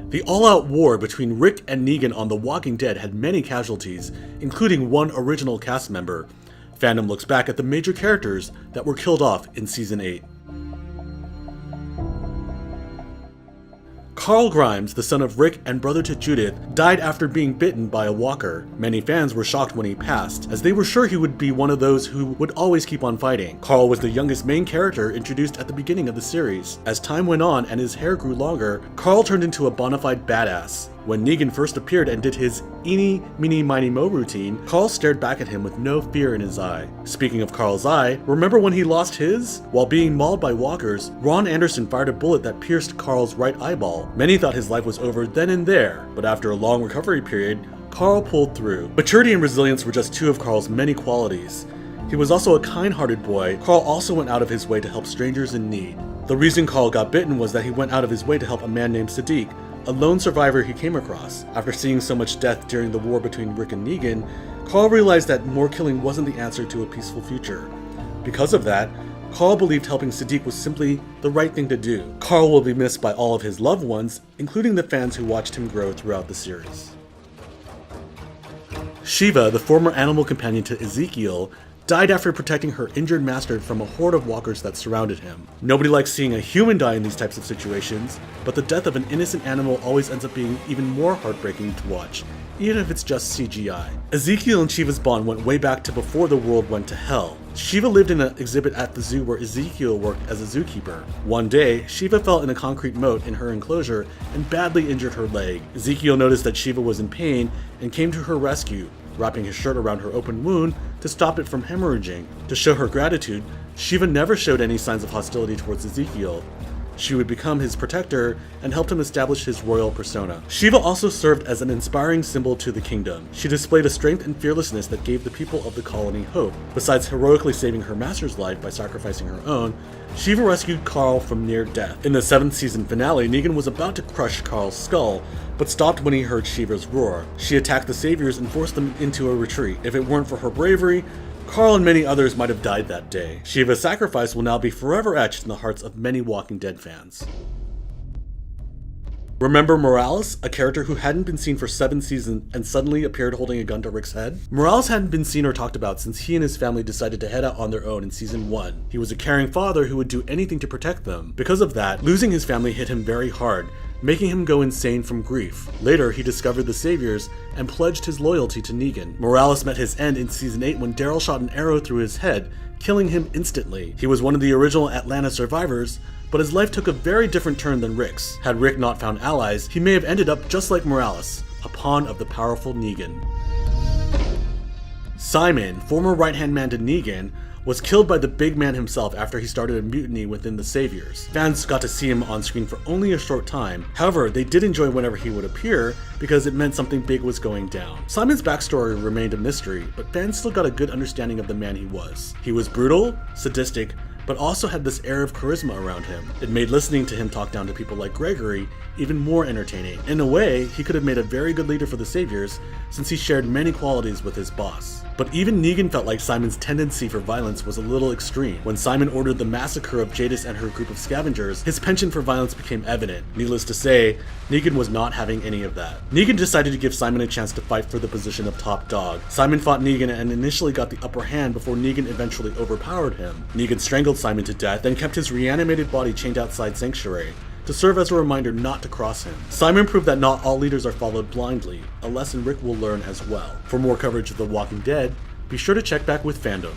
The all-out war between Rick and Negan on The Walking Dead had many casualties, including one original cast member. Fandom looks back at the major characters that were killed off in Season 8. Carl Grimes, the son of Rick and brother to Judith, died after being bitten by a walker. Many fans were shocked when he passed, as they were sure he would be one of those who would always keep on fighting. Carl was the youngest main character introduced at the beginning of the series. As time went on and his hair grew longer, Carl turned into a bona fide badass. When Negan first appeared and did his eeny, meeny, miny, mo routine, Carl stared back at him with no fear in his eye. Speaking of Carl's eye, remember when he lost his? While being mauled by walkers, Ron Anderson fired a bullet that pierced Carl's right eyeball. Many thought his life was over then and there, but after a long recovery period, Carl pulled through. Maturity and resilience were just two of Carl's many qualities. He was also a kind-hearted boy. Carl also went out of his way to help strangers in need. The reason Carl got bitten was that he went out of his way to help a man named Sadiq, a lone survivor he came across. After seeing so much death during the war between Rick and Negan, Carl realized that more killing wasn't the answer to a peaceful future. Because of that, Carl believed helping Sadiq was simply the right thing to do. Carl will be missed by all of his loved ones, including the fans who watched him grow throughout the series. Shiva, the former animal companion to Ezekiel, died after protecting her injured master from a horde of walkers that surrounded him. Nobody likes seeing a human die in these types of situations, but the death of an innocent animal always ends up being even more heartbreaking to watch, even if it's just CGI. Ezekiel and Shiva's bond went way back to before the world went to hell. Shiva lived in an exhibit at the zoo where Ezekiel worked as a zookeeper. One day, Shiva fell in a concrete moat in her enclosure and badly injured her leg. Ezekiel noticed that Shiva was in pain and came to her rescue, wrapping his shirt around her open wound to stop it from hemorrhaging. To show her gratitude, Shiva never showed any signs of hostility towards Ezekiel. She would become his protector and helped him establish his royal persona. Shiva also served as an inspiring symbol to the kingdom. She displayed a strength and fearlessness that gave the people of the colony hope. Besides heroically saving her master's life by sacrificing her own, Shiva rescued Carl from near death. In the 7th season finale, Negan was about to crush Carl's skull, but stopped when he heard Shiva's roar. She attacked the saviors and forced them into a retreat. If it weren't for her bravery, Carl and many others might have died that day. Shiva's sacrifice will now be forever etched in the hearts of many Walking Dead fans. Remember Morales, a character who hadn't been seen for 7 seasons and suddenly appeared holding a gun to Rick's head? Morales hadn't been seen or talked about since he and his family decided to head out on their own in Season 1. He was a caring father who would do anything to protect them. Because of that, losing his family hit him very hard, making him go insane from grief. Later, he discovered the Saviors and pledged his loyalty to Negan. Morales met his end in Season 8 when Daryl shot an arrow through his head, killing him instantly. He was one of the original Atlanta survivors, but his life took a very different turn than Rick's. Had Rick not found allies, he may have ended up just like Morales, a pawn of the powerful Negan. Simon, former right-hand man to Negan, was killed by the big man himself after he started a mutiny within the Saviors. Fans got to see him on screen for only a short time. However, they did enjoy whenever he would appear because it meant something big was going down. Simon's backstory remained a mystery, but fans still got a good understanding of the man he was. He was brutal, sadistic, but also had this air of charisma around him. It made listening to him talk down to people like Gregory even more entertaining. In a way, he could have made a very good leader for the Saviors since he shared many qualities with his boss. But even Negan felt like Simon's tendency for violence was a little extreme. When Simon ordered the massacre of Jadis and her group of scavengers, his penchant for violence became evident. Needless to say, Negan was not having any of that. Negan decided to give Simon a chance to fight for the position of top dog. Simon fought Negan and initially got the upper hand before Negan eventually overpowered him. Negan strangled Simon to death, then kept his reanimated body chained outside Sanctuary to serve as a reminder not to cross him. Simon proved that not all leaders are followed blindly, a lesson Rick will learn as well. For more coverage of The Walking Dead, be sure to check back with Fandom.